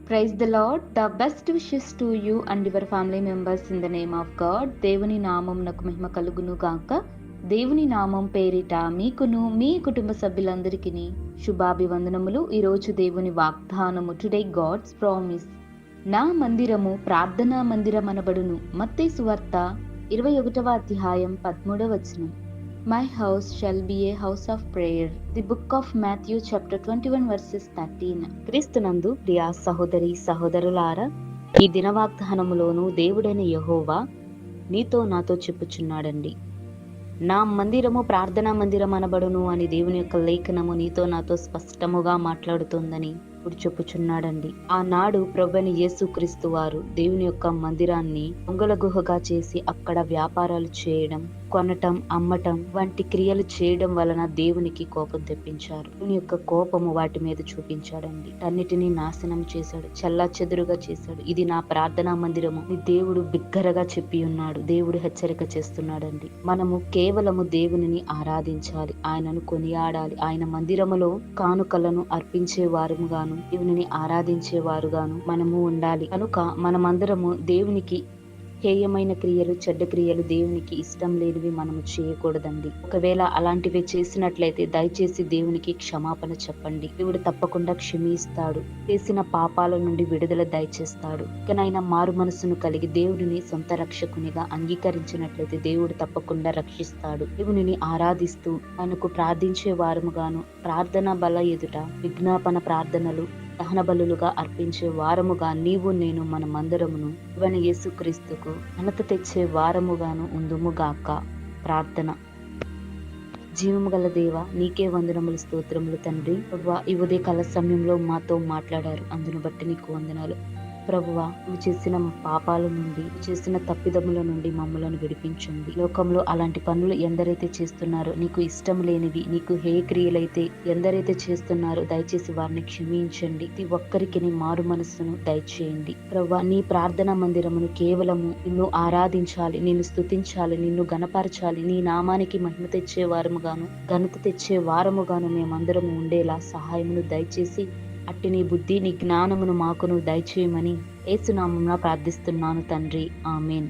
Praise the Lord. The best wishes to you and your family members in the name of God. దేవుని నామమునకు మహిమ కలుగును గాక. దేవుని నామం పేరిట మీకును మీ కుటుంబ సభ్యులందరికీ శుభాభివందనములు. ఈరోజు దేవుని వాగ్దానము, టుడే గాడ్స్ ప్రామిస్. నా మందిరము ప్రార్థనా మందిరం అనబడును. మత్తయి సువార్త 21వ అధ్యాయం 13వ వచనం. My house shall be a house of prayer. The book of Matthew chapter 21 verses 13. క్రీస్తునందు ప్రియా సహోదరి సహోదరులారా, ఈ దిన వాగ్దానములోను దేవుడైన యెహోవా నీతో నాతో చెప్పుచున్నాడండి. నా మందిరము ప్రార్థనా మందిరం అనబడును అని దేవుని యొక్క లేఖనము నీతో నాతో స్పష్టముగా మాట్లాడుతోందని ఇప్పుడు చెప్పుచున్నాడండి. ఆనాడు ప్రభువైన యేసుక్రీస్తు వారు దేవుని యొక్క మందిరాన్ని దొంగల గుహగా చేసి అక్కడ వ్యాపారాలు చేయడం, కొనటం, అమ్మటం వంటి క్రియలు చేయడం వలన దేవునికి కోపం తెప్పించారు. దేవుని యొక్క కోపము వాటి మీద చూపించాడండి. అన్నిటినీ నాశనం చేశాడు, చెల్లాచెదురుగా చేశాడు. ఇది నా ప్రార్థనా మందిరము అని దేవుడు బిగ్గరగా చెప్పి ఉన్నాడు. దేవుడు హెచ్చరిక చేస్తున్నాడండి. మనము కేవలము దేవునిని ఆరాధించాలి, ఆయనను కొనియాడాలి. ఆయన మందిరములో కానుకలను అర్పించే వారుగాను, దేవునిని ఆరాధించేవారుగాను మనము ఉండాలి. కనుక మనమందరము దేవునికి హేయమైన క్రియలు, చెడ్డ క్రియలు, దేవునికి ఇష్టం లేనివి మనము చేయకూడదండి. ఒకవేళ అలాంటివి చేసినట్లయితే దయచేసి దేవునికి క్షమాపణ చెప్పండి. దేవుడు తప్పకుండా క్షమిస్తాడు, చేసిన పాపాల నుండి విడుదల దయచేస్తాడు. ఇకనైనా మారు మనసును కలిగి దేవుడిని సొంత రక్షకునిగా అంగీకరించినట్లయితే దేవుడు తప్పకుండా రక్షిస్తాడు. దేవునిని ఆరాధిస్తూ ఆయనకు ప్రార్థించే వారముగాను, ప్రార్థన బల ఎదుట విజ్ఞాపన ప్రార్థనలు, దహన బలులుగా అర్పించే వారముగా నీవు నేను మనమందరమును ఇవన్నీ యేసుక్రీస్తుకు ఘనత తెచ్చే వారముగాను ఉందుముగాక. ప్రార్థన. జీవము గల దేవ, నీకే వందనములు, స్తోత్రములు తండ్రి. ప్రభువా, ఈ ఉదయకాల సమయంలో మాతో మాట్లాడారు, అందును బట్టి నీకు వందనాలు. ప్రభువా, నువ్వు చేసిన పాపాల నుండి, చేసిన తప్పిదముల నుండి మమ్మలను విడిపించండి. లోకంలో అలాంటి పనులు ఎందరైతే చేస్తున్నారో, నీకు ఇష్టం లేనివి, నీకు హే క్రియలైతే ఎందరైతే చేస్తున్నారో దయచేసి వారిని క్షమించండి. ప్రతి ఒక్కరికి నీ మారు మనస్సును దయచేయండి. ప్రభువా, నీ ప్రార్థనా మందిరమును కేవలము నిన్ను ఆరాధించాలి, నిన్ను స్తుతించాలి, నిన్ను గణపరచాలి, నీ నామానికి మహిమ తెచ్చే వారముగాను, ఘనత తెచ్చే వారముగాను మేమందరము ఉండేలా సహాయమును దయచేసి అట్టి నీ బుద్ధి, నీ జ్ఞానమును మాకును దయచేయమని యేసు నామమున ప్రార్థిస్తున్నాను తండ్రి. ఆమేన్.